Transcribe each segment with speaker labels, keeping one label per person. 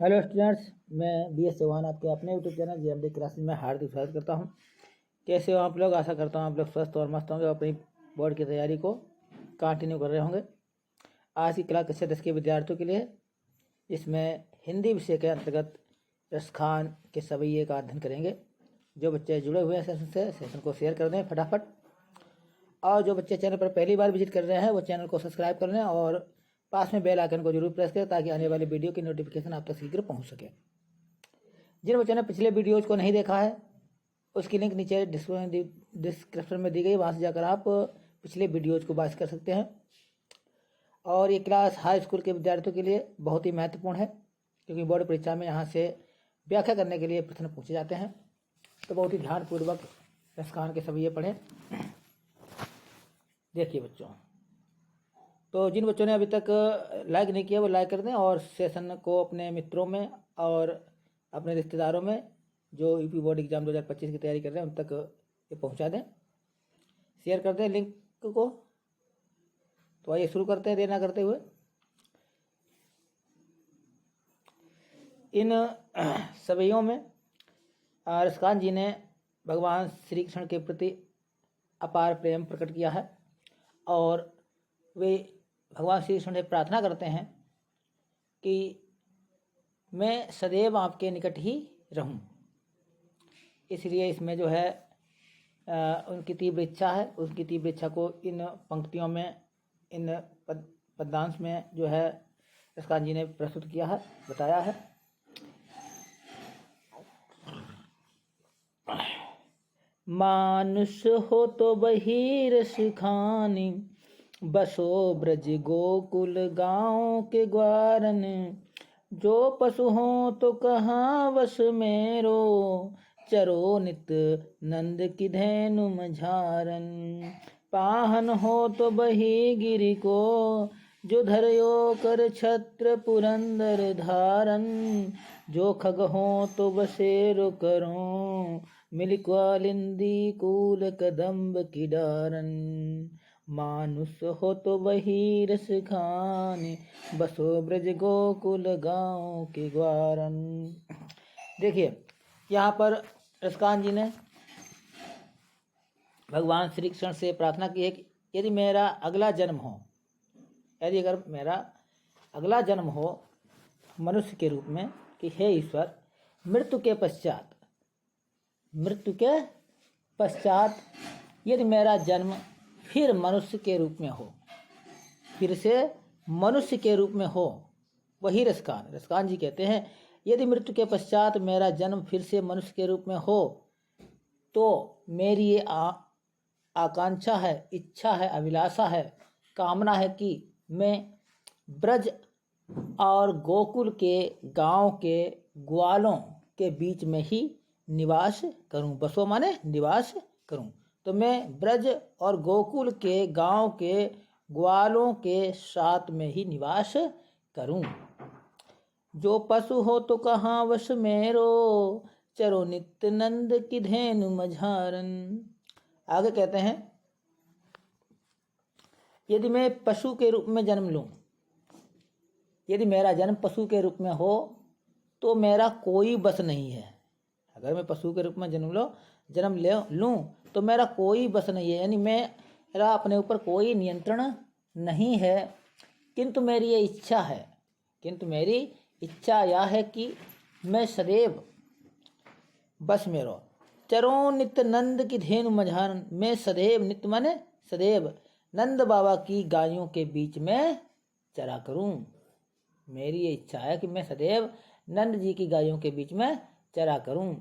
Speaker 1: Hello students, मैं B S Chauhan आपके अपने यूट्यूब चैनल JMD क्लासेस में हार्दिक स्वागत करता हूं। कैसे हो आप लोग? आशा करता हूं आप लोग स्वस्थ और मस्त होंगे, अपनी बोर्ड की तैयारी को कंटिन्यू कर रहे होंगे। आज की क्लास कक्षा 10 के विद्यार्थियों के लिए इसमें हिंदी विषय के अंतर्गत रसखान के सवैये का अध्ययन करेंगे। जो बच्चे जुड़े हुए हैं सेशन से, सेशन को शेयर कर दें फटाफट, और जो बच्चे चैनल पर पहली बार विजिट कर रहे हैं वो चैनल को सब्सक्राइब कर लें और पास में बेल आइकन को जरूर प्रेस करें ताकि आने वाली वीडियो की नोटिफिकेशन आप तक शीघ्र पहुंच सके। जिन बच्चों ने पिछले वीडियोज़ को नहीं देखा है उसकी लिंक नीचे डिस्क्रिप्शन में दी गई, वहाँ से जाकर आप पिछले वीडियोज़ को वॉच कर सकते हैं। और ये क्लास हाई स्कूल के विद्यार्थियों के लिए बहुत ही महत्वपूर्ण है, क्योंकि बोर्ड परीक्षा में यहाँ से व्याख्या करने के लिए प्रश्न पूछे जाते हैं। तो बहुत ही ध्यानपूर्वक रसखान के सवैये पढ़ें। देखिए बच्चों, तो जिन बच्चों ने अभी तक लाइक नहीं किया वो लाइक कर दें और सेशन को अपने मित्रों में और अपने रिश्तेदारों में जो यूपी बोर्ड एग्जाम 2025 की तैयारी कर रहे हैं उन तक ये पहुंचा दें, शेयर कर दें लिंक को। तो आइए शुरू करते हैं देर ना करते हुए। इन सवैयों में रसखान जी ने भगवान श्री कृष्ण के प्रति अपार प्रेम प्रकट किया है और वे भगवान श्री कृष्ण से प्रार्थना करते हैं कि मैं सदैव आपके निकट ही रहूं। इसलिए इसमें जो है उनकी तीव्र इच्छा है, उसकी तीव्र इच्छा को इन पंक्तियों में, इन पद्यांश में जो है रसखान जी ने प्रस्तुत किया है, बताया है। मानुष हो तो वही रसखानी, बसो ब्रज गोकुल गाँव के ग्वारन। जो पशु हो तो कहाँ वश मेरो, चरो नित नंद की धेनु मझारन। पाहन हो तो बही गिरि को, जो धरयो कर छत्र पुरंदर धारन। जो खग हो तो बसेरो करो, मिल क्वालिंदी कूल कदम्ब की डारन। मानुष हो तो वही रसखानी, बसो ब्रज गोकुल गाँव के ग्वारन। देखिए यहाँ पर रसखान जी ने भगवान श्री कृष्ण से प्रार्थना की है कि यदि मेरा अगला जन्म हो, यदि अगर मेरा अगला जन्म हो मनुष्य के रूप में, कि हे ईश्वर, मृत्यु के पश्चात यदि मेरा जन्म फिर मनुष्य के रूप में हो, फिर से मनुष्य के रूप में हो, वही रसखान जी कहते हैं यदि मृत्यु के पश्चात मेरा जन्म फिर से मनुष्य के रूप में हो तो मेरी ये आकांक्षा है, इच्छा है, अभिलाषा है, कामना है कि मैं ब्रज और गोकुल के गांव के ग्वालों के बीच में ही निवास करूं। बसो माने निवास करूं। तो मैं ब्रज और गोकुल के गांव के ग्वालों के साथ में ही निवास करूं। जो पशु हो तो कहाँ वश मेरो, चरो नित्य नंद की धेनु मझारन। आगे कहते हैं यदि मैं पशु के रूप में जन्म लूं, यदि मेरा जन्म पशु के रूप में हो तो मेरा कोई बस नहीं है। अगर मैं पशु के रूप में जन्म लूं तो मेरा कोई बस नहीं है, यानी मेरा अपने ऊपर कोई नियंत्रण नहीं है। किंतु मेरी ये इच्छा है, किंतु मेरी इच्छा यह है कि मैं सदैव बस में रहो। चरो नित्य नंद की धेनु मझारन। मैं सदैव, नित्य माने सदैव, नंद बाबा की गायों के बीच में चरा करूं। मेरी ये इच्छा है कि मैं सदैव नंद जी की गायों के बीच में चरा करूं।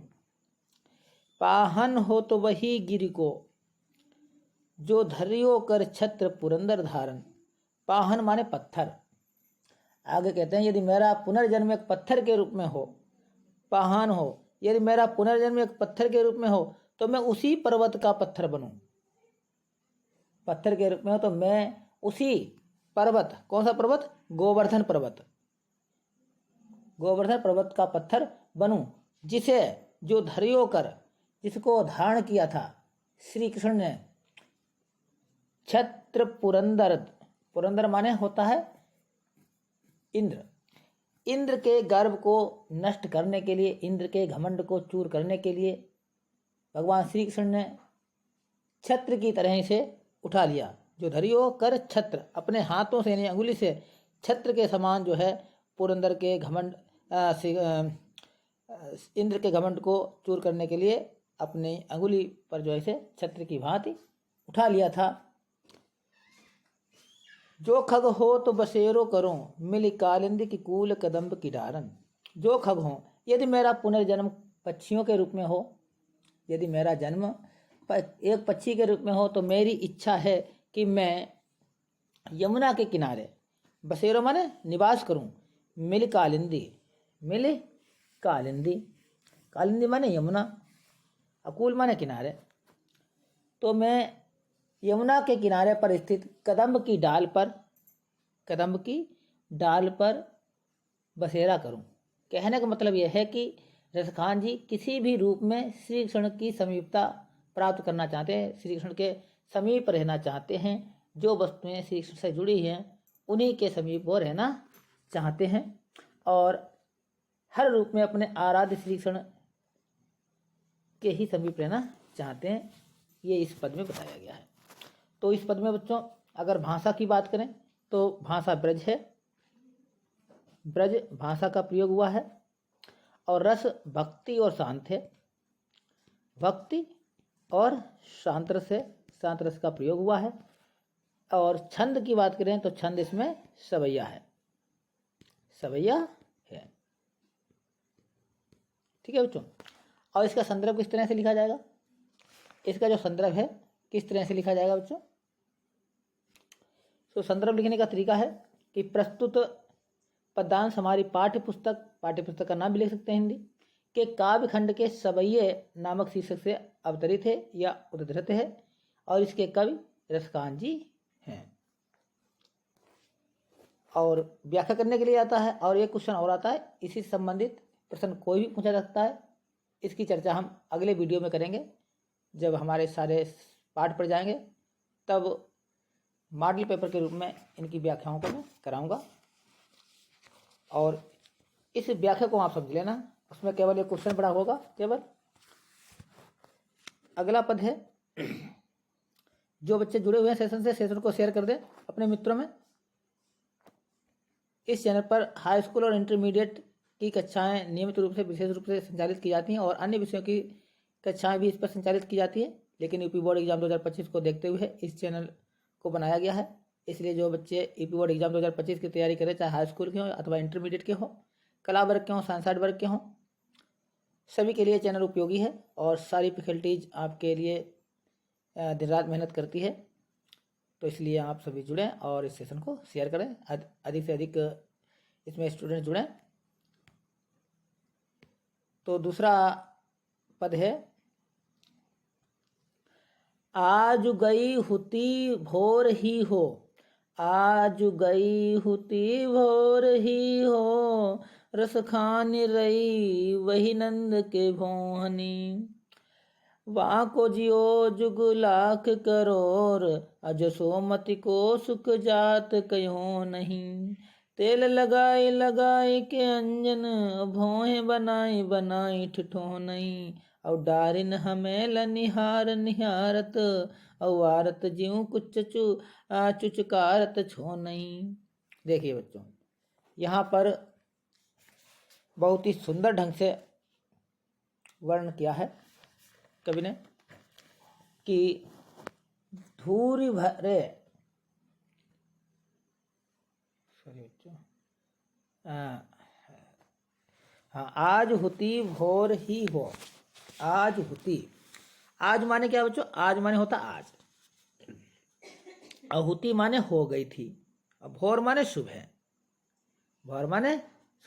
Speaker 1: पाहन हो तो वही गिरि को, जो धरियो कर छत्र पुरंदर धारन। पाहन माने पत्थर। आगे कहते हैं यदि मेरा पुनर्जन्म एक पत्थर के रूप में हो, पाहन हो, यदि मेरा पुनर्जन्म एक पत्थर के रूप में हो तो मैं उसी पर्वत का पत्थर बनूं। पत्थर के रूप में हो तो मैं उसी पर्वत, कौन सा पर्वत? गोवर्धन पर्वत, गोवर्धन पर्वत का पत्थर बनूं, जिसे जो धरियो कर, जिसको धारण किया था श्री कृष्ण ने, छत्र पुरंदर, पुरंदर माने होता है इंद्र, इंद्र के गर्व को नष्ट करने के लिए, इंद्र के घमंड को चूर करने के लिए भगवान श्री कृष्ण ने छत्र की तरह से उठा लिया। जो धरियो कर छत्र, अपने हाथों से यानी अंगुली से छत्र के समान जो है पुरंदर के घमंड इंद्र के घमंड को चूर करने के लिए अपने अंगुली पर जो है छत्र की भांति उठा लिया था। जो खग हो तो बसेरो करो, मिल कालिंदी की कूल कदम्ब की डारन। जो खग हो, यदि मेरा पुनर्जन्म पक्षियों के रूप में हो, यदि मेरा जन्म एक पक्षी के रूप में हो, तो मेरी इच्छा है कि मैं यमुना के किनारे बसेरो माने निवास करूं, मिल कालिंदी, मिल कालिंदी, कालिंदी माने यमुना, अकूल माने किनारे, तो मैं यमुना के किनारे पर स्थित कदम्ब की डाल पर, कदम्ब की डाल पर बसेरा करूं। कहने का मतलब यह है कि रसखान जी किसी भी रूप में श्री कृष्ण की समीपता प्राप्त करना चाहते हैं, श्री कृष्ण के समीप रहना चाहते हैं। जो वस्तुएं श्री कृष्ण से जुड़ी हैं उन्हीं के समीप वो रहना चाहते हैं और हर रूप में अपने आराध्य श्री कृष्ण के ही समीप रहना चाहते हैं। ये इस पद में बताया गया है। तो इस पद में बच्चों अगर भाषा की बात करें तो भाषा ब्रज है, ब्रज भाषा का प्रयोग हुआ है। और रस भक्ति और शांत है, भक्ति और शांत रस है, शांत रस का प्रयोग हुआ है। और छंद की बात करें तो छंद इसमें सवैया है, सवैया है। ठीक है बच्चों। और इसका संदर्भ किस तरह से लिखा जाएगा, इसका जो संदर्भ है किस तरह से लिखा जाएगा बच्चों। तो संदर्भ लिखने का तरीका है कि प्रस्तुत पदांश हमारी पाठ्य पुस्तक का नाम भी लिख सकते हैं हिंदी के काव्य खंड के सवैये नामक शीर्षक से अवतरित है या उद्धृत है और इसके कवि रसकान जी हैं। और व्याख्या करने के लिए आता है और एक क्वेश्चन और आता है, इसी से संबंधित प्रश्न कोई भी पूछा जा सकता है। इसकी चर्चा हम अगले वीडियो में करेंगे। जब हमारे सारे पाठ पढ़ जाएंगे तब मॉडल पेपर के रूप में इनकी व्याख्याओं को मैं कराऊंगा और इस व्याख्या को आप समझ लेना। उसमें केवल एक क्वेश्चन पड़ा होगा केवल। अगला पद है, जो बच्चे जुड़े हुए हैं सेशन से, सेशन को शेयर कर दें अपने मित्रों में। इस चैनल पर हाई स्कूल और इंटरमीडिएट की कक्षाएं नियमित रूप से विशेष रूप से संचालित की जाती हैं और अन्य विषयों की कक्षाएं भी इस पर संचालित की जाती है। लेकिन यूपी बोर्ड एग्जाम 2025 को देखते हुए इस चैनल को बनाया गया है। इसलिए जो बच्चे यूपी बोर्ड एग्जाम 2025 की तैयारी करें, चाहे हाई स्कूल के हों अथवा इंटरमीडिएट के हों, कला वर्ग के हों, साइंस आर्ट वर्ग के हों, सभी के लिए चैनल उपयोगी है और सारी फैकल्टीज आपके लिए दिन रात मेहनत करती है। तो इसलिए आप सभी जुड़ें और इस सेशन को शेयर करें, अधिक से अधिक इसमें स्टूडेंट जुड़ें। तो दूसरा पद है, आज गई हुती भोर ही हो, आज गई हुती भोर ही हो, रस खान रही वही नंद के भोहनी। वहाँ को जियो जुग लाख करोड़, अज सोमति को सुख जात कहो नहीं। तेल लगाए लगाए के अंजन, भोहे बनाई बनाई ठिठो नहीं। और डारिन हमें निहार निहारत, और आरत ज्यों कुछ चुचकारत छो नहीं। देखिए बच्चों, यहाँ पर बहुत ही सुंदर ढंग से वर्णन किया है कवि ने कि धूरी भरे, सॉरी बच्चों, हाँ, आज हुती भोर ही हो, आज हुती, आज माने क्या बच्चों, आज माने होता आज, और हुती माने हो गई थी, और भोर माने सुबह, भोर माने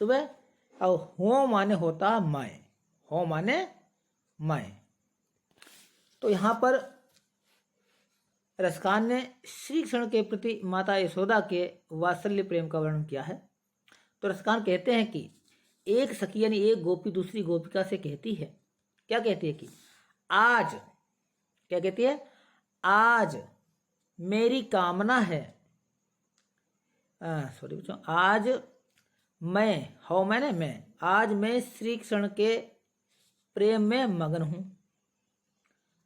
Speaker 1: सुबह, और हो माने होता मैं, हो माने मैं। तो यहाँ पर रसखान ने श्री कृष्ण के प्रति माता यशोदा के वात्सल्य प्रेम का वर्णन किया है। तो रसखान कहते हैं कि एक सखी यानी एक गोपी दूसरी गोपिका से कहती है, क्या कहती है कि आज, क्या कहती है, आज मेरी कामना है, सॉरी बच्चों, आज मैं, हौ मैंने मैं, आज मैं श्री कृष्ण के प्रेम में मगन हूँ।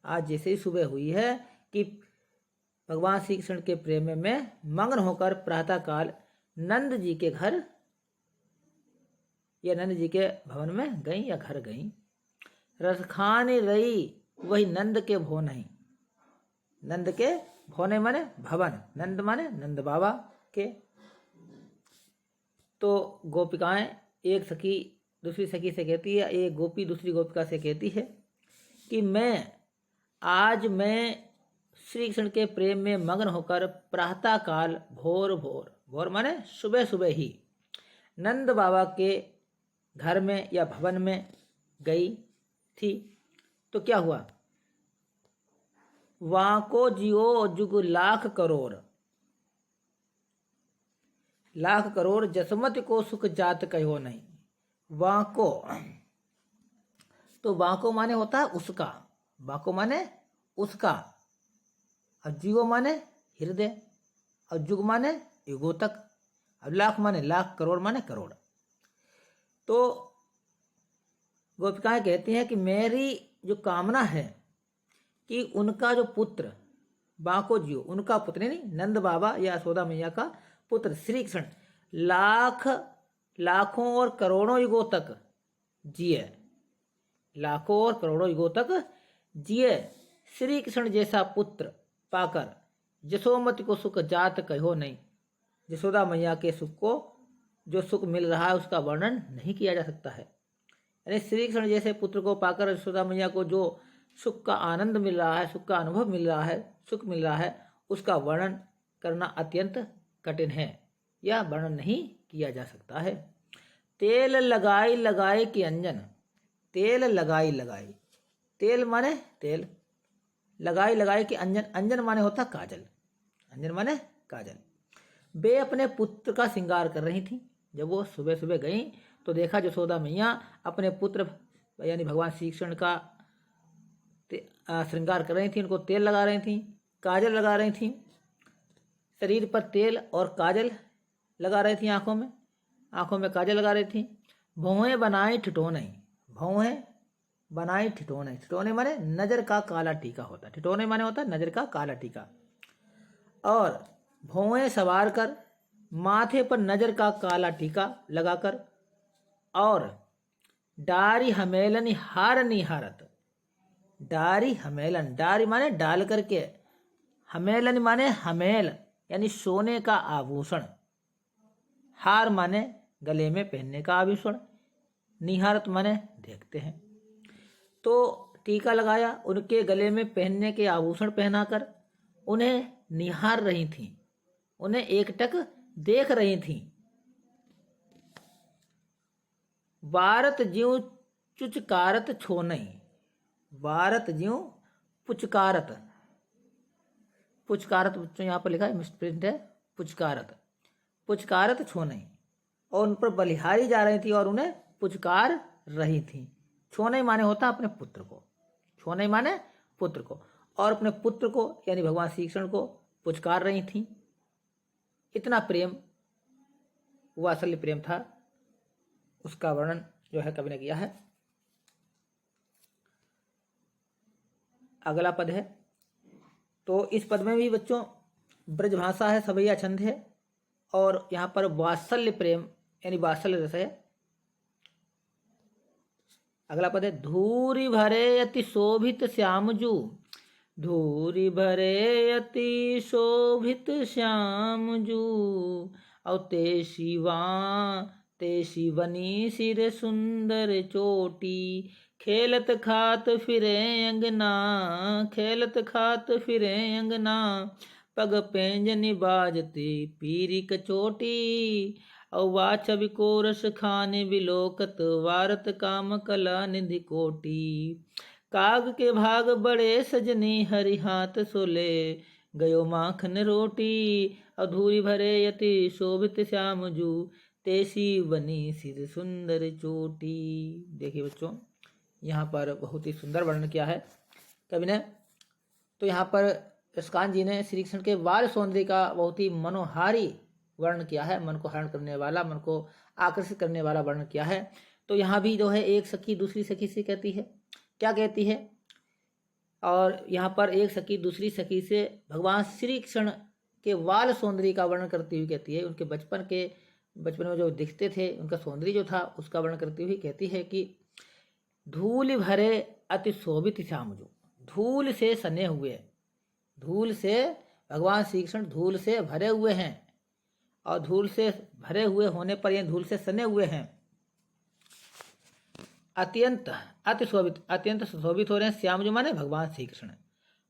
Speaker 1: आज जैसे ही सुबह हुई है कि भगवान श्री कृष्ण के प्रेम में मैं मगन होकर प्रातःकाल नंद जी के घर या नंद जी के भवन में गई या घर गई। रस खाने रही वही नंद के भवन ही। नंद के भवन माने भवन, नंद माने नंद बाबा के। तो गोपिकाएं एक सखी दूसरी सखी से कहती है, एक गोपी दूसरी गोपिका से कहती है कि आज मैं श्री कृष्ण के प्रेम में मग्न होकर प्रातःकाल भोर भोर, भोर माने सुबह सुबह ही, नंद बाबा के घर में या भवन में गई थी। तो क्या हुआ, वहां को जियो जुग लाख करोड़, लाख करोड़ जसमत को सुख जात कहो नहीं। वाको, तो वाको माने होता है उसका, वाको माने उसका, अब जीवो माने हृदय, और जुग माने युगों तक, अब लाख माने लाख, करोड़ माने करोड़। तो गोपिकाएं कहती हैं कि मेरी जो कामना है कि उनका जो पुत्र बाको जियो, उनका पुत्र नहीं, नंद बाबा या यशोदा मैया का पुत्र श्री कृष्ण लाखों और करोड़ों युगों तक जिए, लाखों और करोड़ों युगों तक जिए। श्री कृष्ण जैसा पुत्र पाकर जसोमति को सुख जात कहो नहीं। यशोदा मैया के सुख को, जो सुख मिल रहा है उसका वर्णन नहीं किया जा सकता है। यानी श्री कृष्ण जैसे पुत्र को पाकर यशोदा मैया को जो सुख का आनंद मिल रहा है, सुख का अनुभव मिल रहा है, सुख मिल रहा है, उसका वर्णन करना अत्यंत कठिन है या वर्णन नहीं किया जा सकता है। तेल लगाई लगाई कि अंजन, तेल लगाई लगाई, तेल माने तेल, लगाई लगाई कि अंजन, अंजन माने होता काजल, अंजन माने काजल। वे अपने पुत्र का श्रृंगार कर रही थी। जब वो सुबह सुबह गई तो देखा यशोदा मैया अपने पुत्र यानी भगवान श्री कृष्ण का श्रृंगार कर रही थी, उनको तेल लगा रही थी, काजल लगा रही थी, शरीर पर तेल और काजल लगा रही थी, आंखों में काजल लगा रही थी। भौहें बनाई ठिठोने, भौहें बनाई ठिठोने, ठिठोने माने नजर का काला टीका होता है, ठिठोने माने होता है नजर का काला टीका। और भौहें सवार कर माथे पर नजर का काला टीका लगाकर, और डारी हमेलनी हार निहारत, डारी हमेलन, डारी माने डाल करके, हमेलन माने हमेल यानी सोने का आभूषण, हार माने गले में पहनने का आभूषण, निहारत माने देखते हैं। तो टीका लगाया, उनके गले में पहनने के आभूषण पहनाकर उन्हें निहार रही थी, उन्हें एकटक देख रही थी। वारत ज्यों चुचकारत छोनई, वारत ज्यों पुचकारत, पुचकारत बच्चों यहाँ पर लिखा है, मिसप्रिंट है, पुचकारत, पुचकारत छोनई, और उन पर बलिहारी जा रही थी और उन्हें पुचकार रही थी। छोनई माने होता अपने पुत्र को, छोनई माने पुत्र को, और अपने पुत्र को यानी भगवान श्री कृष्ण को पुचकार रही थी। इतना प्रेम, वात्सल्य प्रेम था, उसका वर्णन जो है कवि ने किया है। अगला पद है, तो इस पद में भी बच्चों ब्रजभाषा है, सवैया छंद है, और यहाँ पर वात्सल्य प्रेम यानी वात्सल्य रस है। अगला पद है, धूरी भरे अति शोभित श्यामजू, धूरी भरे अति शोभित श्यामजू, और ते शिवनी सिर सुंदर चोटी, खेलत खात फिरे अंगना, खेलत खात फिरे अंगना, पग पेंजनि बाजती पीरी कचोटी, और वाछब को रस खाने बिलोकत, वारत काम कला निधि कोटी, काग के भाग बड़े सजनी हरि हाथ सोले, गयो माखन रोटी, अधूरी भरे यति शोभित श्यामजू, तेसी बनी सिर सुंदर चोटी। देखिए बच्चों, यहाँ पर बहुत ही सुंदर वर्णन किया है कवि ने। तो यहाँ पर रसकांत जी ने श्री कृष्ण के बाल सौंदर्य का बहुत ही मनोहारी वर्णन किया है, मन को हरण करने वाला, मन को आकर्षित करने वाला वर्णन किया है। तो यहाँ भी जो है एक सखी दूसरी सखी से कहती है, क्या कहती है, और यहाँ पर एक सखी दूसरी सखी से भगवान श्री कृष्ण के वाल सौंदर्य का वर्णन करती हुई कहती है, उनके बचपन में जो दिखते थे उनका सौंदर्य जो था उसका वर्णन करती हुई कहती है कि धूल भरे अति शोभित श्याम जो, धूल से सने हुए, धूल से भगवान श्री कृष्ण धूल से भरे हुए हैं, और धूल से भरे हुए होने पर ये धूल से सने हुए हैं, अति शोभित, अत्यंत शोभित हो रहे हैं। श्याम जो माने भगवान श्री कृष्ण,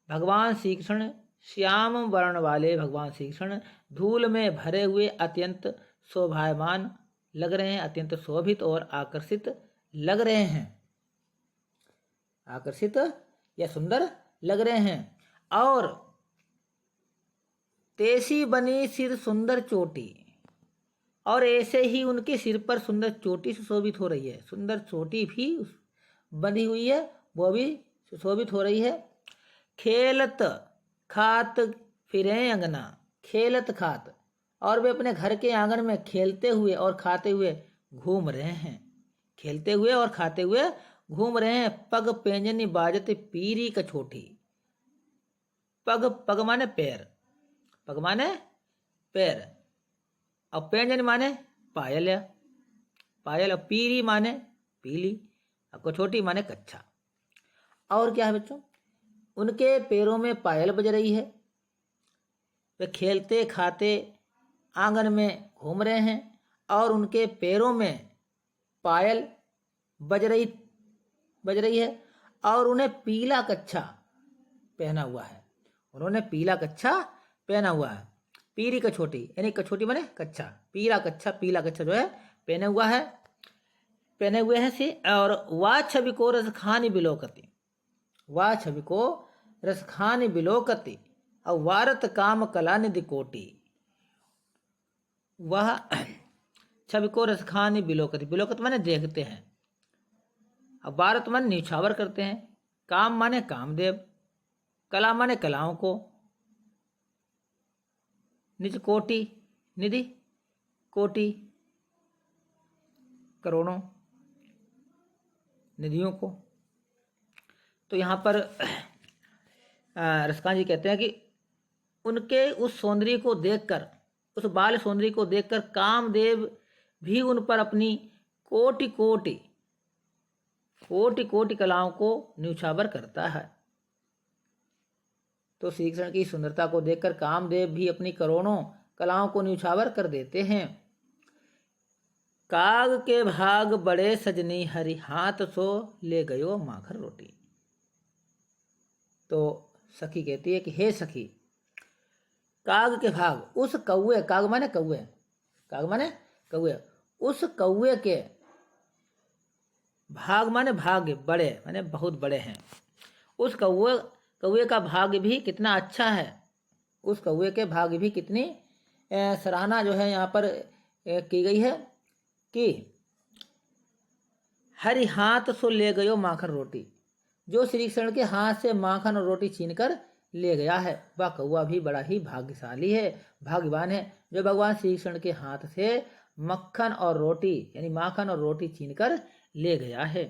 Speaker 1: भगवान श्री कृष्ण श्याम वर्ण वाले भगवान श्री कृष्ण धूल में भरे हुए अत्यंत शोभायमान लग रहे हैं, अत्यंत शोभित और आकर्षित लग रहे हैं, आकर्षित या सुंदर लग रहे हैं। और तेसी बनी सिर सुंदर चोटी, और ऐसे ही उनके सिर पर सुंदर चोटी सुशोभित हो रही है, सुंदर चोटी भी बंधी हुई है, वो भी सुशोभित हो रही है। खेलत खात फिरे अंगना, खेलत खात, और वे अपने घर के आंगन में खेलते हुए और खाते हुए घूम रहे हैं, खेलते हुए और खाते हुए घूम रहे हैं। पग पेंजनी बाजते पीरी कछोटी, पग, पग माने पैर, पग माने पैर, और पेंजनी माने पायल, पायल, और पीरी माने पीली, और कछोटी माने कच्छा। और क्या है बच्चों, उनके पैरों में पायल बज रही है, वे खेलते खाते आंगन में घूम रहे हैं, और उनके पैरों में पायल बज रही है, और उन्हें पीला कच्छा पहना हुआ है, उन्होंने पीला कच्छा पहना हुआ है। पीरी कछोटी यानी कछोटी माने कच्छा, पीला कच्छा जो है पहने हुए हैं से। और वाह छवि को रसखानी बिलोकती, वाह छवि को रसखानी बिलोकती, और वारत काम कला निधि कोटि, वह छवि को रसखानी बिलोकती, बिलोकत माने देखते हैं, अब वारत माने न्यौछावर करते हैं, काम माने कामदेव, कला माने कलाओं को, निज कोटि, निधि कोटि करोड़ों निधियों को। तो यहाँ पर रसखान जी कहते हैं कि उनके उस सौंदर्य को देखकर, उस बाल सौंदर्य को देखकर कामदेव भी उन पर अपनी कोटि कोटि कलाओं को न्यौछावर करता है। तो श्री कृष्ण की सुंदरता को देखकर कामदेव भी अपनी करोड़ों कलाओं को न्यौछावर कर देते हैं। काग के भाग बड़े सजनी हरि हाथ सो ले गयो माखन रोटी। तो सखी कहती है कि हे सखी, काग के भाग, उस कौए, काग माने कौए, काग माने कौए, उस कौए के भाग माने भाग्य, बड़े माने बहुत बड़े हैं, उस कौए का भाग्य भी कितना अच्छा है, उस कौए के भाग्य भी कितनी सराहना जो है यहाँ पर की गई है कि हरि हाथ सो ले गयो माखन रोटी, जो श्री कृष्ण के हाथ से माखन और रोटी छीन कर ले गया है, वह कौआ भी बड़ा ही भाग्यशाली है, भाग्यवान है, जो भगवान श्री कृष्ण के हाथ से मक्खन और रोटी यानी माखन और रोटी छीन कर ले गया है।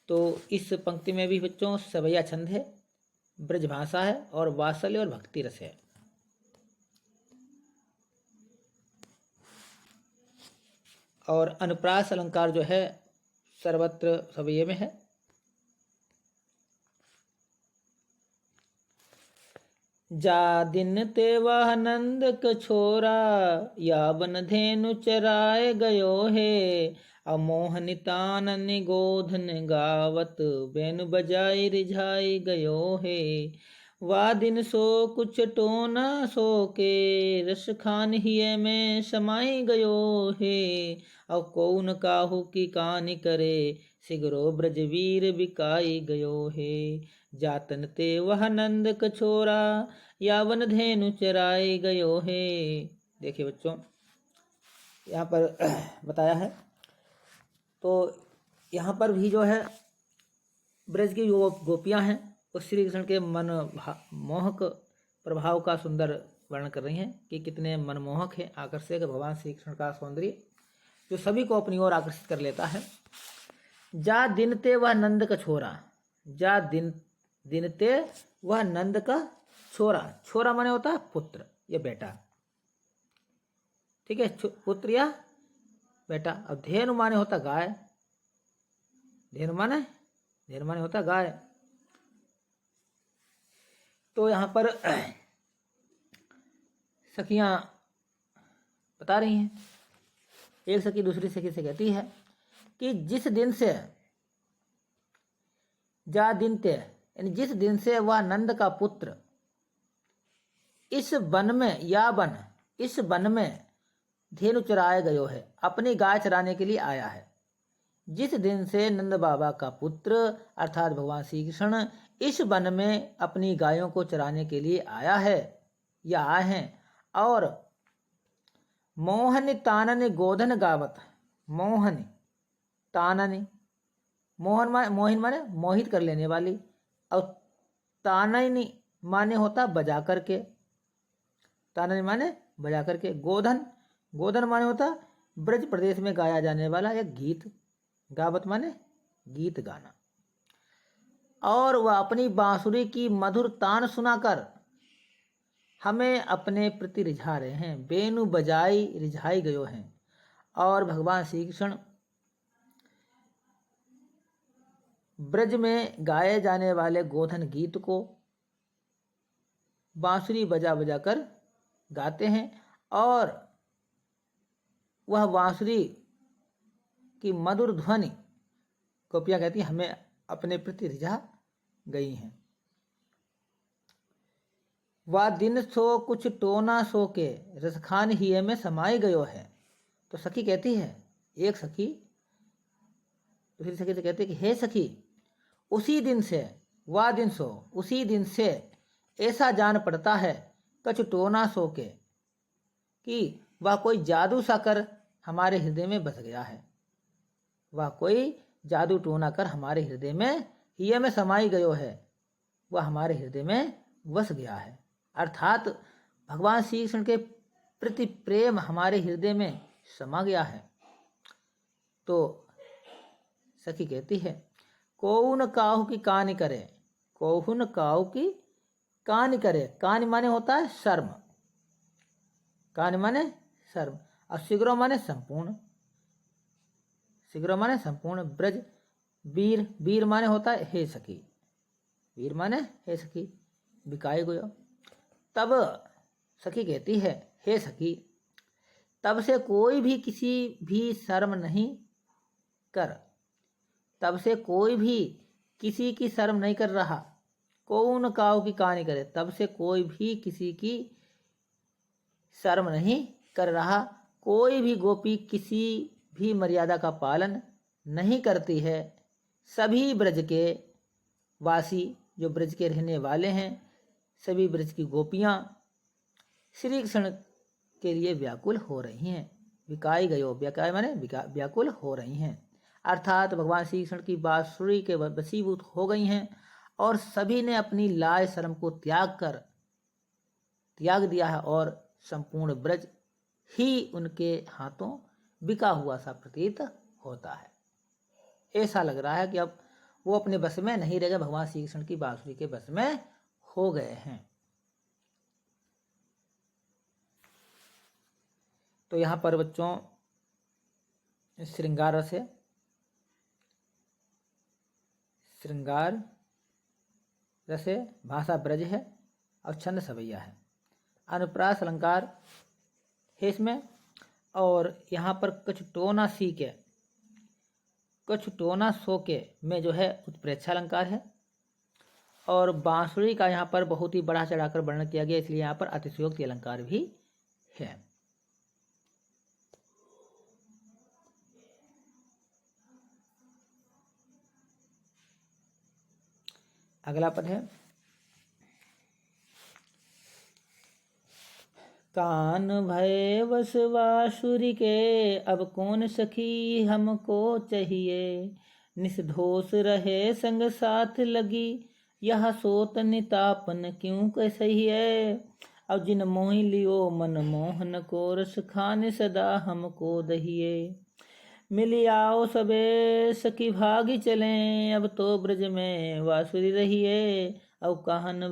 Speaker 1: तो इस पंक्ति में भी बच्चों सवैया छंद है, ब्रज भाषा है, और वात्सल्य और भक्ति रस है। और अनुप्रास अलंकार जो है सर्वत्र सवैये में है। जा दिन ते वह नंद क छोरा, या बन धेनु चराए गयो है, अमोहनितान निगोधन गावत, बेन बजाई रिझाई गयो है। वा दिन सो कुछ टोना सो के, रस खान हिय में समाई गयो है, और कौन काहू की कानी करे, सिगरो ब्रजवीर बिकाई गयो है। जातन ते वह नंद क छोरा, यावन धेनु चराई गयो है। देखिए बच्चों यहाँ पर बताया है, तो यहाँ पर भी जो है ब्रज की जो गोपियाँ हैं वो श्री कृष्ण के मन मोहक प्रभाव का सुंदर वर्णन कर रही हैं कि कितने मनमोहक है, आकर्षक है भगवान श्री कृष्ण का सौंदर्य, जो सभी को अपनी ओर आकर्षित कर लेता है। जा दिनते वह नंद का छोरा, जा दिनते वह नंद का छोरा, छोरा माने होता है पुत्र या बेटा, ठीक है, पुत्र या बेटा। अब धेनु माने होता गाय, धेनु माने होता गाय। तो यहाँ पर सखियां बता रही हैं, एक सखी दूसरी सखी से कहती है कि जिस दिन से जा दिनते, यानी जिस दिन से वह नंद का पुत्र इस वन में या वन, इस वन में धेनु चराए गयो है, अपनी गाय चराने के लिए आया है। जिस दिन से नंद बाबा का पुत्र अर्थात भगवान श्री कृष्ण इस वन में अपनी गायों को चराने के लिए आया है या आए हैं, और मोहन तानन गोधन गावत, मोहन तानन, मोहिन माने मोहित कर लेने वाली, और तानन माने होता बजा करके, तानन माने बजा करके, गोधन माने होता ब्रज प्रदेश में गाया जाने वाला एक गीत, गावत माने गीत गाना। और वह अपनी बांसुरी की मधुर तान सुनाकर हमें अपने प्रति रिझा रहे हैं, बेनु बजाई रिझाई गयो हैं। और भगवान श्री कृष्ण ब्रज में गाए जाने वाले गोधन गीत को बांसुरी बजा बजा कर गाते हैं, और वह बांसुरी की मधुर ध्वनि गोपियां कहती हैं हमें अपने प्रति रिझा गई हैं। वह दिन सो कुछ टोना सो के रसखान ही में समाई गयो है। तो सखी कहती है, एक सखी दूसरी सखी से कहती है कि हे सखी, उसी दिन से, वह दिन सो उसी दिन से ऐसा जान पड़ता है कछ टोना सो के, कि वह कोई जादू सा कर हमारे हृदय में बस गया है, वह कोई जादू टोना कर हमारे हृदय में हिय में समाई गयो है, वह हमारे हृदय में बस गया है। अर्थात भगवान श्री कृष्ण के प्रति प्रेम हमारे हृदय में समा गया है। तो सखी कहती है, कौन काहू की कान करे, कौन काहू की कान करे, कान माने होता है शर्म, कान माने शर्म, और शीघ्र माने संपूर्ण, शीघ्र माने संपूर्ण। ब्रज वीर, वीर माने होता है हे सखी, वीर माने हे सखी, बिकाई गयो। तब सखी कहती है, हे सखी, तब से कोई भी किसी भी शर्म नहीं कर, तब से कोई भी किसी की शर्म नहीं कर रहा। कौन काऊ की कहानी करे, तब से कोई भी किसी की शर्म नहीं कर रहा। कोई भी गोपी किसी भी मर्यादा का पालन नहीं करती है। सभी ब्रज के वासी, जो ब्रज के रहने वाले हैं, सभी ब्रज की गोपियाँ श्री कृष्ण के लिए व्याकुल हो रही हैं। विकाई गयो, व्याकाय माने व्याकुल हो रही हैं, अर्थात भगवान श्री कृष्ण की बांसुरी के वशीभूत हो गई हैं और सभी ने अपनी लाज शर्म को त्याग दिया है और संपूर्ण ब्रज ही उनके हाथों बिका हुआ सा प्रतीत होता है। ऐसा लग रहा है कि अब वो अपने बस में नहीं रह गए, भगवान श्री कृष्ण की बांसुरी के बस में हो गए हैं। तो यहाँ पर बच्चों श्रृंगार रस है, श्रृंगार रस है, भाषा ब्रज है और छंद सवैया है, अनुप्रास अलंकार है इसमें। और यहाँ पर कुछ टोना सी के, कुछ टोना सो के में जो है उत्प्रेक्षा अलंकार है और बांसुरी का यहाँ पर बहुत ही बढ़ा चढ़ाकर वर्णन किया गया, इसलिए यहाँ पर अतिशयोक्ति अलंकार भी है। अगला पद है, कान भय वस बांसुरी के, अब कौन सखी हमको चाहिए। निष्दोष रहे संग साथ लगी, यह सोत नितापन क्यों कैसही है। अब जिन मोहि लियो मन मोहन को, रस खाने सदा हमको दहिए। मिली आओ सबे सखी भागी चले, अब तो ब्रज में वासुरी रहिए। अब कान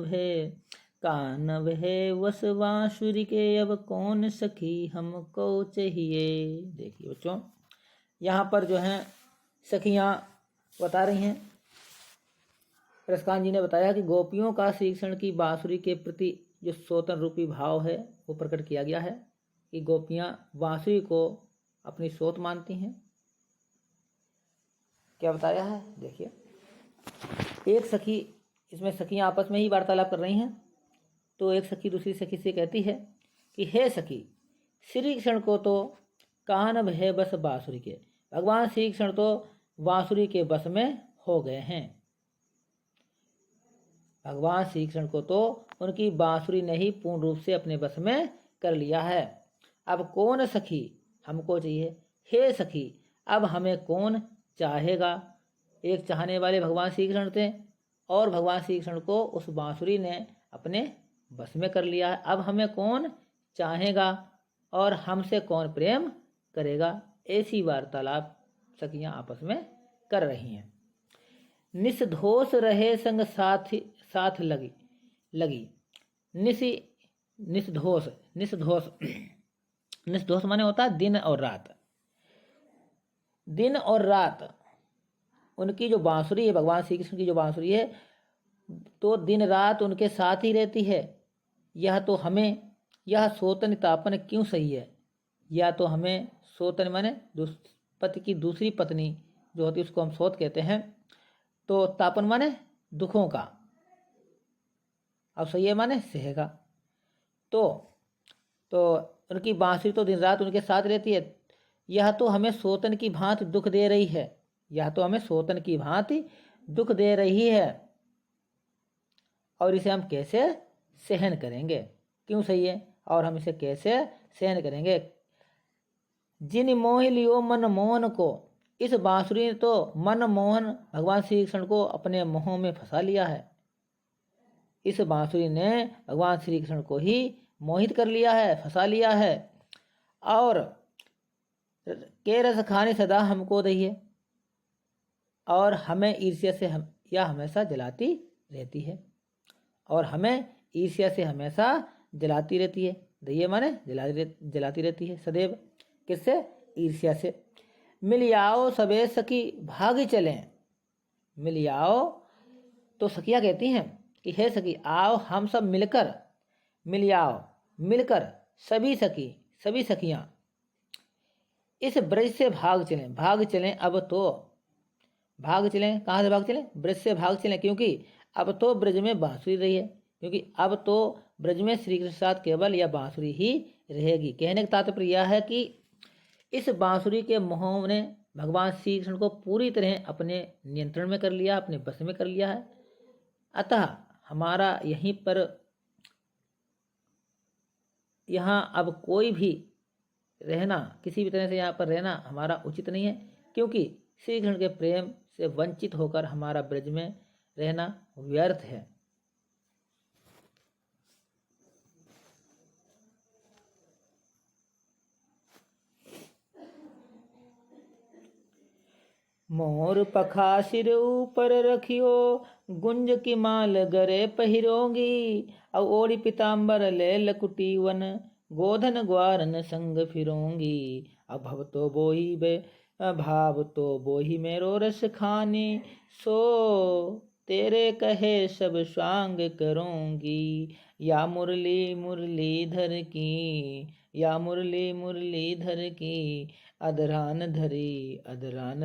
Speaker 1: भे वस बांसुरी के, अब कौन सखी हमको चाहिए। देखिए बच्चों, यहाँ पर जो है सखियाँ बता रही हैं, रसकान जी ने बताया कि गोपियों का श्री कृष्ण की बांसुरी के प्रति जो सोतन रूपी भाव है वो प्रकट किया गया है कि गोपियाँ बांसुरी को अपनी सोत मानती हैं। क्या बताया है देखिए, एक सखी, इसमें सखियाँ आपस में ही वार्तालाप कर रही हैं। तो एक सखी दूसरी सखी से कहती है कि हे सखी, श्री कृष्ण को तो कान भय बस बांसुरी के, भगवान श्री कृष्ण तो बांसुरी के बस में हो गए हैं। भगवान श्री कृष्ण को तो उनकी बांसुरी ने ही पूर्ण रूप से अपने बस में कर लिया है। अब कौन सखी हमको चाहिए। हे सखी, अब हमें कौन चाहेगा। एक चाहने वाले भगवान श्री कृष्ण थे और भगवान श्री कृष्ण को उस बांसुरी ने अपने बस में कर लिया है। अब हमें कौन चाहेगा और हमसे कौन प्रेम करेगा। ऐसी वार्तालाप सखियाँ आपस में कर रही हैं। निसधोष रहे संग साथ लगी। निसधोष निसधोष माने होता है दिन और रात। दिन और रात उनकी जो बांसुरी है, भगवान श्री कृष्ण की जो बांसुरी है, तो दिन रात उनके साथ ही रहती है। यह तो हमें यह सोतन तापन क्यों सही है। या तो हमें सोतन माने पति की दूसरी पत्नी जो होती है उसको हम सोत कहते हैं। तो तापन माने दुखों का, अब सही है माने सहेगा। तो उनकी बांसुरी तो दिन रात उनके साथ रहती है। यह तो हमें सोतन की भांति दुख दे रही है। यह तो हमें सोतन की भांति दुख दे रही है और इसे हम कैसे सहन करेंगे। क्यों सही है और हम इसे कैसे सहन करेंगे। जिन मोह लियो मन मोहन को, इस बांसुरी ने तो मन मोहन भगवान श्री कृष्ण को अपने मोह में फंसा लिया है। इस बांसुरी ने भगवान श्री कृष्ण को ही मोहित कर लिया है, फंसा लिया है। और के रस खाने सदा हमको दहिए, और हमें ईर्ष्या से यह हमेशा जलाती रहती है। और हमें ईर्ष्या से हमेशा जलाती रहती है। दहिए माने जलाती रहती है सदैव। किससे? ईर्ष्या से। मिल आओ सबे सखी भागी चलें। मिल आओ, तो सखियाँ कहती हैं कि हे सखी आओ हम सब मिलकर, मिल आओ मिलकर सभी सखियाँ इस ब्रज से भाग चलें। अब तो भाग चलें। कहाँ से भाग चलें? ब्रज से भाग चलें, क्योंकि अब तो ब्रज में बांसुरी रही है। क्योंकि अब तो ब्रज में श्री कृष्ण के साथ केवल यह बांसुरी ही रहेगी। कहने का तात्पर्य यह है कि इस बांसुरी के मोह ने भगवान श्री कृष्ण को पूरी तरह अपने नियंत्रण में कर लिया, अपने बस में कर लिया है। अतः हमारा यहीं पर यहाँ अब कोई भी रहना, किसी भी तरह से यहाँ पर रहना हमारा उचित नहीं है, क्योंकि श्री कृष्ण के प्रेम से वंचित होकर हमारा ब्रज में रहना व्यर्थ है। मोर पखा सिर ऊपर रखियो, गुंज की माल गरे पहिरोगी। अब ओढ़ी पीताम्बर ले लकुटी वन, गोधन ग्वारन संग फिरोंगी। अब भाव तो बोही मेरो रस खानी, सो तेरे कहे सब स्वांग करूंगी। या मुरली मुरलीधर की, या मुरली मुरलीधर की, अधरान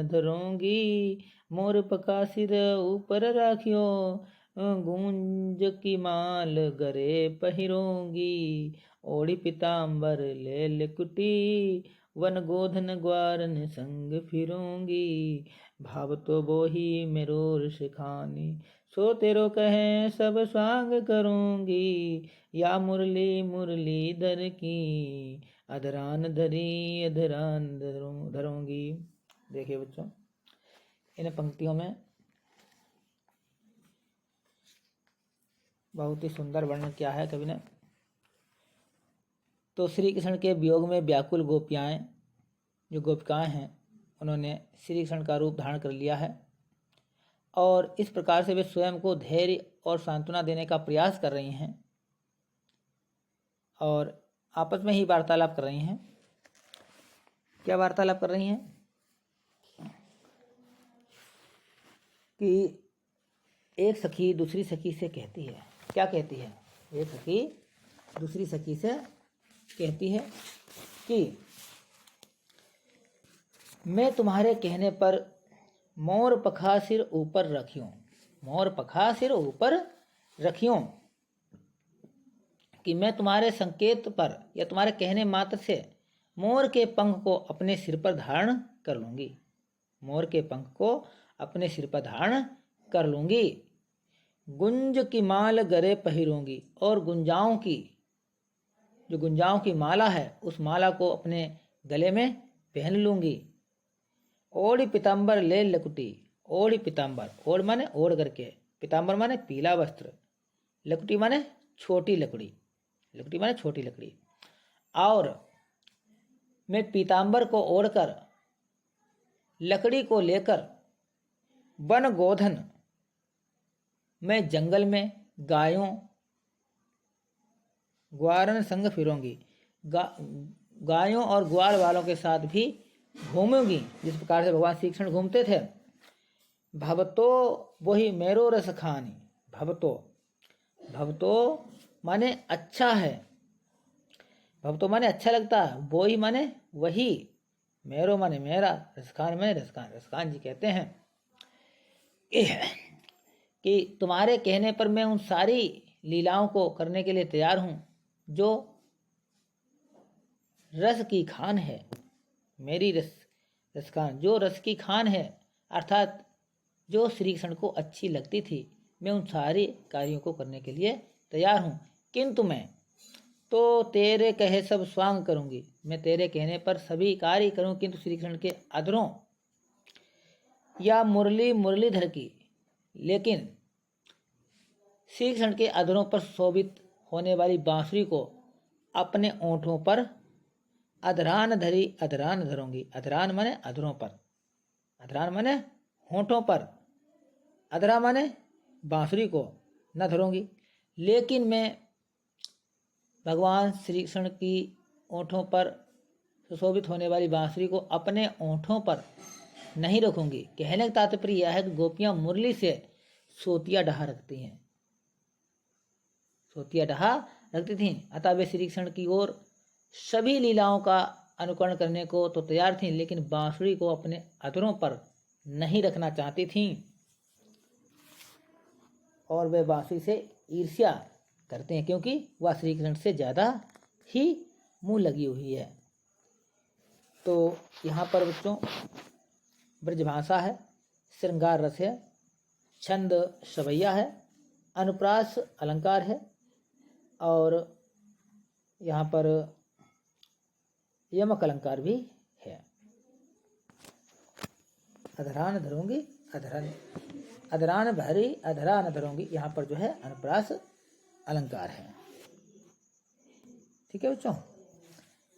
Speaker 1: धरूंगी। मोर पका सिर ऊपर राखियो, गूंज की माल गरे पहिरोंगी। ओढ़ी पीताम्बर ले लिकुटी, वन गोधन ग्वारन संग फिरोंगी। भाव तो बोही मेरो रस खानी, सो तेरो कहे सब स्वांग करूंगी। या मुरली मुरलीधर की, अधरान धरूंगी। देखिए बच्चों, इन पंक्तियों में बहुत ही सुंदर वर्णन किया है कवि ने। तो श्री कृष्ण के वियोग में व्याकुल गोपियाएं, जो गोपिकाएं हैं, उन्होंने श्री कृष्ण का रूप धारण कर लिया है और इस प्रकार से वे स्वयं को धैर्य और सांत्वना देने का प्रयास कर रही हैं और आपस में ही वार्तालाप कर रही हैं। क्या वार्तालाप कर रही हैं कि एक सखी दूसरी सखी से कहती है, क्या कहती है? एक सखी दूसरी सखी से कहती है कि मैं तुम्हारे कहने पर मोर पखा सिर ऊपर रखियों, मोर पखा सिर ऊपर रखियों, कि मैं तुम्हारे संकेत पर या तुम्हारे कहने मात्र से मोर के पंख को अपने सिर पर धारण कर लूँगी, मोर के पंख को अपने सिर पर धारण कर लूँगी। गुंज की माल गरे पहिरूंगी, और गुंजाओं की, जो गुंजाओं की माला है, उस माला को अपने गले में पहन लूँगी। ओढ़ी पीताम्बर ले लकुटी, ओढ़ी पीताम्बर, ओढ़ माने ओढ़ करके, पीताम्बर माने पीला वस्त्र, लकुटी माने छोटी लकड़ी, लकड़ी माने छोटी लकड़ी। और मैं पीताम्बर को ओढ़कर लकड़ी को लेकर वन गोधन, मैं जंगल में गायों ग्वारन संग फिरूंगी, गायों और ग्वार वालों के साथ भी घूमूंगी, जिस प्रकार से भगवान श्री कृष्ण घूमते थे। भवतो वही मेरो रस खानी, भवतो, भवतो माने अच्छा है, भवतो माने अच्छा लगता है, वो ही माने वही, मेरो माने मेरा, रसखान माने रसखान, रसखान जी कहते हैं कि तुम्हारे कहने पर मैं उन सारी लीलाओं को करने के लिए तैयार हूँ जो रस की खान है, मेरी रसखान जो रस की खान है, अर्थात जो श्री कृष्ण को अच्छी लगती थी, मैं उन सारे कार्यों को करने के लिए तैयार हूँ। किंतु मैं तो तेरे कहे सब स्वांग करूँगी, मैं तेरे कहने पर सभी कार्य करूँ, किंतु श्री कृष्ण के अधरों या मुरली मुरलीधर की, लेकिन श्री कृष्ण के अधरों पर शोभित होने वाली बांसुरी को अपने ओंठों पर अधरान धरी अधरान धरूंगी, अधरान माने अधरों पर, अधरान माने होंठों पर, अधरा माने बांसुरी को न धरूंगी, लेकिन मैं भगवान श्री कृष्ण की ओंठों पर सुशोभित होने वाली बांसुरी को अपने ओंठों पर नहीं रखूंगी। कहने का तात्पर्य यह है कि गोपियां मुरली से सोतिया डहा रखती हैं, सोतिया डहा रखती थीं, अतः वे श्री कृष्ण की ओर सभी लीलाओं का अनुकरण करने को तो तैयार थीं, लेकिन बांसुरी को अपने अधरों पर नहीं रखना चाहती थीं और वे बांसुरी से ईर्ष्या करते हैं, क्योंकि वह श्री कृष्ण से ज़्यादा ही मुँह लगी हुई है। तो यहाँ पर बच्चों ब्रजभाषा है, श्रृंगार रस है, छंद सवैया है, अनुप्रास अलंकार है और यहाँ पर यमक अलंकार भी है। अधरान धरूंगी, अधरान, अधरान भरी अधरान धरूंगी, यहाँ पर जो है अनुप्रास अलंकार है। ठीक है बच्चों,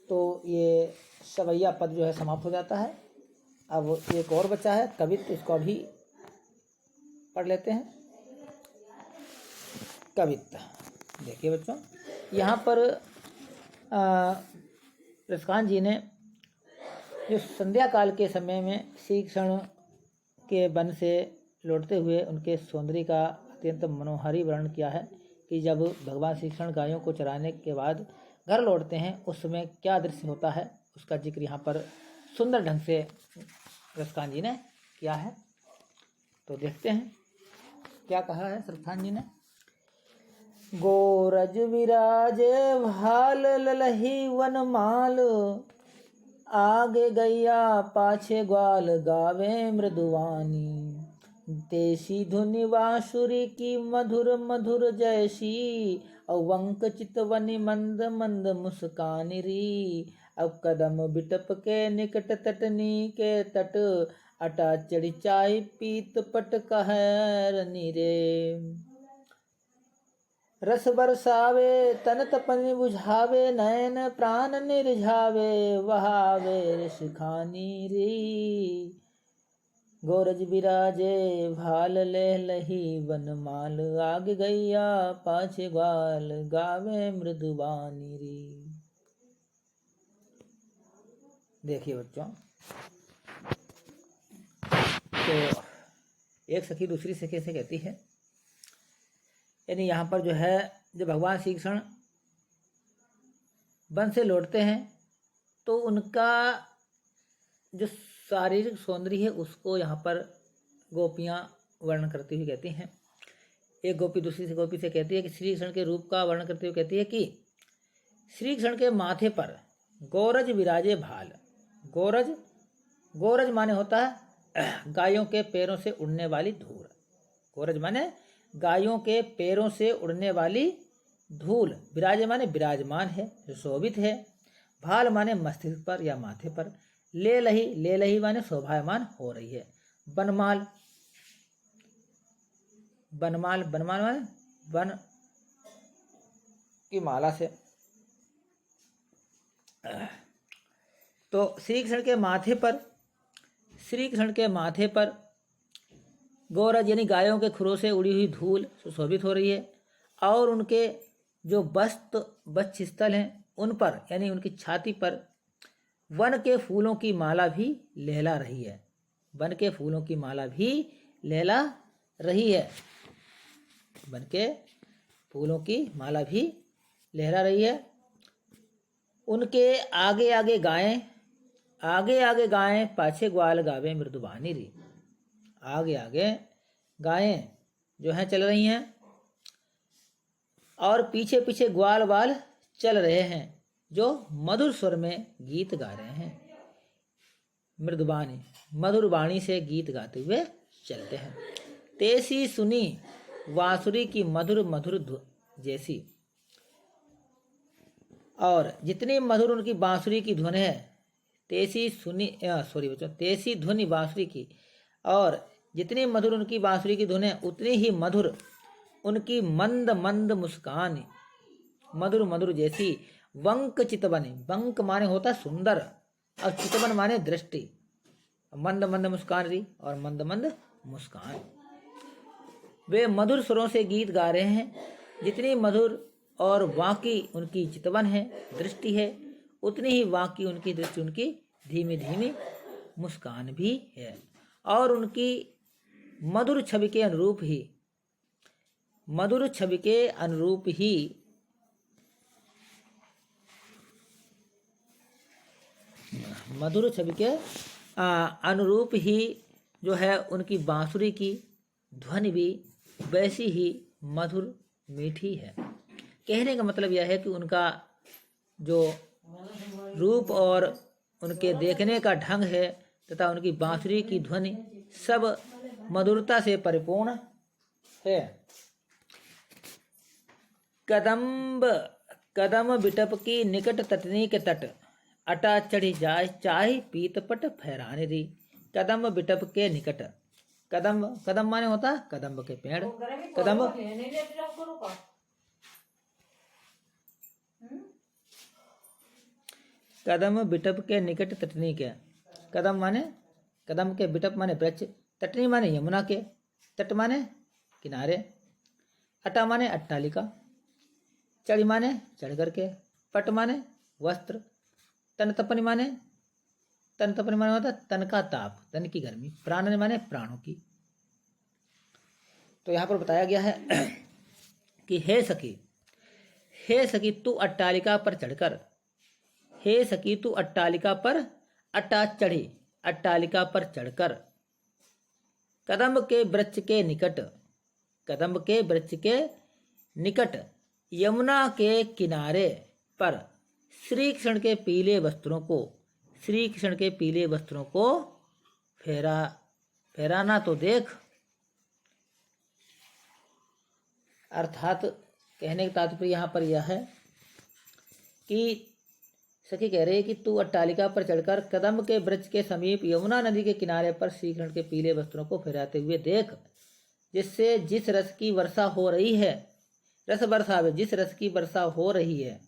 Speaker 1: तो ये सवैया पद जो है समाप्त हो जाता है। अब एक और बचा है कवित्व, इसको अभी पढ़ लेते हैं। कवित्व देखिए बच्चों, यहाँ पर रसकान जी ने जो संध्या काल के समय में श्री कृष्ण के वन से लौटते हुए उनके सौंदर्य का अत्यंत मनोहारी वर्णन किया है कि जब भगवान श्री कृष्ण गायों को चराने के बाद घर लौटते हैं उस समय क्या दृश्य होता है, उसका जिक्र यहाँ पर सुंदर ढंग से रसकान जी ने किया है। तो देखते हैं क्या कहा है रसकान जी ने। गोरज विराजे भाल ललही वनमाल, आगे गैया पाछे ग्वाल गावे मृदुवानी, देशी धुनि बांसुरी की मधुर मधुर जैसी, अवंक चितवनी मंद मंद मुस्कानी री, अब कदम बिटप के निकट तटनी के तट, अटा चढ़ी चाय पीत पट कहर नीरे। रस बरसावे तन तपन बुझावे, नयन प्राण निर्झावे, वहावे ऋषिखानी री। गोरज बिराजे भाल ले लही, बनमाल आग गैया, पाछे ग्वाल गावे मृदुबानी री। देखिए बच्चों, तो एक सखी दूसरी सखी से कहती है, यानी यहाँ पर जो है, जब भगवान श्री कृष्ण वन से लौटते हैं तो उनका जो शारीरिक सौंदर्य है उसको यहाँ पर गोपियाँ वर्णन करती हुई कहती हैं। एक गोपी दूसरी से गोपी से कहती है कि श्री कृष्ण के रूप का वर्णन करते हुए कहती है कि श्री कृष्ण के माथे पर गोरज विराजे भाल। गोरज, गोरज माने होता है गायों के पैरों से उड़ने वाली धूल। गोरज माने गायों के पैरों से उड़ने वाली धूल। विराजे माने विराजमान है, शोभित है। भाल माने मस्तिष्क पर या माथे पर। ले लही, ले लही माने शोभायमान हो रही है। बनमाल, बनमाल, बनमाल माने वन की माला से। तो श्री कृष्ण के माथे पर, श्री कृष्ण के माथे पर गोरज यानी गायों के खुरों से उड़ी हुई धूल सुशोभित हो रही है, और उनके जो वक्षस्थल हैं उन पर यानी उनकी छाती पर वन के फूलों की माला भी लहला रही है। वन के फूलों की माला भी लहला रही है। वन के फूलों की माला भी लहरा रही है। उनके आगे आगे गायें, आगे आगे गायें, पाछे ग्वाल गावे मृदुबानी री। आगे आगे गायें जो हैं चल रही हैं और पीछे पीछे ग्वाल वाल चल रहे हैं जो मधुर स्वर में गीत गा रहे हैं। मृदुबानी, मधुर वाणी से गीत गाते हुए चलते हैं। तेसी सुनी बांसुरी की मधुर मधुर जैसी। और जितनी मधुर उनकी बांसुरी की धुन है, तेसी सुनी सॉरी बच्चों, तेसी ध्वनि बांसुरी की, और जितनी मधुर उनकी बांसुरी की धुन है उतनी ही मधुर उनकी मंद मंद मुस्कान, मधुर मधुर जैसी। वंक चितवन, वंक माने होता सुंदर और चितवन माने दृष्टि। मंद मंद मुस्कान रही और मंद मंद मुस्कान। वे मधुर स्वरों से गीत गा रहे हैं। जितनी मधुर और वाकी उनकी चितवन है, दृष्टि है, उतनी ही वाकी उनकी दृष्टि, उनकी धीमी धीमी मुस्कान भी है। और उनकी मधुर छवि के अनुरूप ही, मधुर छवि के अनुरूप ही मधुर छवि के अनुरूप ही जो है उनकी बांसुरी की ध्वनि भी वैसी ही मधुर मीठी है। कहने का मतलब यह है कि उनका जो रूप और उनके देखने का ढंग है तथा उनकी बांसुरी की ध्वनि सब मधुरता से परिपूर्ण है। कदम्ब, कदम बिटप की निकट तटनी के तट, अटा चढ़ी जाय चाय पीतपट फहराने दी। कदम बिटप के निकट, कदम, कदम माने होता कदम्ब के पेड़। कदम्ब, कदम बिटप के निकट तटनी के। कदम माने, कदम के बिटप माने वृक्ष, तटनी माने यमुना के, तट माने किनारे, अटा माने अट्टालिका, चढ़ी माने चढ़ करके, पट माने वस्त्र, तन तपनी माने, तन तपनी माने होता तन का ताप, तन की गर्मी, प्राण माने प्राणों की। तो यहाँ पर बताया गया है कि हे सखी, हे सखी तू अट्टालिका पर चढ़कर, हे सखी तू अट्टालिका पर, अट्टा चढ़ी, अट्टालिका पर चढ़कर, कदम्ब के वृक्ष के निकट, कदम्ब के वृक्ष के निकट, यमुना के किनारे पर श्री कृष्ण के पीले वस्त्रों को, श्री कृष्ण के पीले वस्त्रों को फहराना तो देख। अर्थात कहने का तात्पर्य यहाँ पर यह है कि सखी कह रही है कि तू अट्टालिका पर चढ़कर कदम्ब के वृक्ष के समीप यमुना नदी के किनारे पर श्री कृष्ण के पीले वस्त्रों को फहराते हुए देख, जिससे जिस रस की वर्षा हो रही है, रस बरसावे, जिस रस की वर्षा हो रही है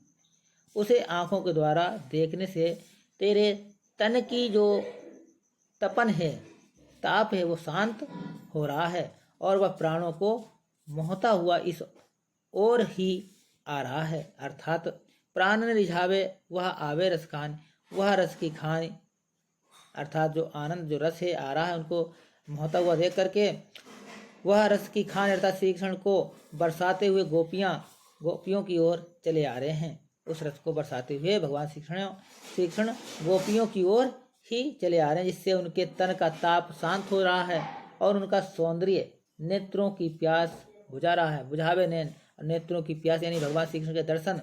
Speaker 1: उसे आँखों के द्वारा देखने से तेरे तन की जो तपन है, ताप है, वो शांत हो रहा है और वह प्राणों को मोहता हुआ इस ओर ही आ रहा है। अर्थात प्राण न रिझावे वह आवे रस खान, वह रस की खान, अर्थात जो आनंद जो रस है आ रहा है उनको मोहता हुआ देख करके वह रस की खान अर्थात श्री कृष्ण को बरसाते हुए गोपियों की ओर चले आ रहे हैं। उस रस को बरसाते हुए भगवान श्री कृष्ण गोपियों की ओर ही चले आ रहे हैं, जिससे उनके तन का ताप शांत हो रहा है और उनका सौंदर्य नेत्रों की प्यास बुझा रहा है। बुझावे नैन, नेत्रों की प्यास यानी भगवान श्री कृष्ण के दर्शन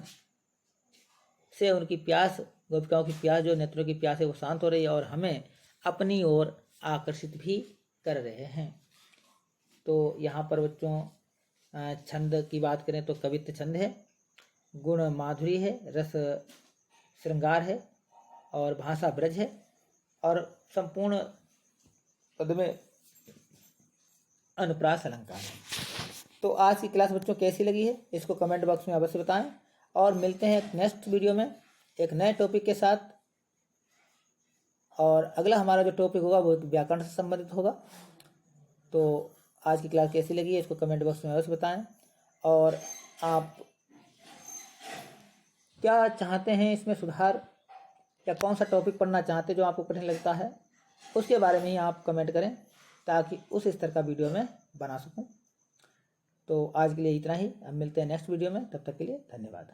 Speaker 1: से उनकी प्यास, गोपिकाओं की प्यास जो नेत्रों की प्यास है वो शांत हो रही है और हमें अपनी ओर आकर्षित भी कर रहे हैं। तो यहाँ पर बच्चों छंद की बात करें तो कवित्व छंद है, गुण माधुरी है, रस श्रृंगार है और भाषा ब्रज है और संपूर्ण पद में अनुप्रास अलंकार है। तो आज की क्लास बच्चों कैसी लगी है इसको कमेंट बॉक्स में अवश्य बताएं और मिलते हैं एक नेक्स्ट वीडियो में एक नए टॉपिक के साथ। और अगला हमारा जो टॉपिक होगा वो व्याकरण से संबंधित होगा। तो आज की क्लास कैसी लगी है इसको कमेंट बॉक्स में अवश्य बताएं और आप क्या चाहते हैं इसमें सुधार या कौन सा टॉपिक पढ़ना चाहते हैं जो आपको कठिन लगता है उसके बारे में ही आप कमेंट करें ताकि उस स्तर का वीडियो मैं बना सकूं। तो आज के लिए इतना ही, अब मिलते हैं नेक्स्ट वीडियो में, तब तक के लिए धन्यवाद।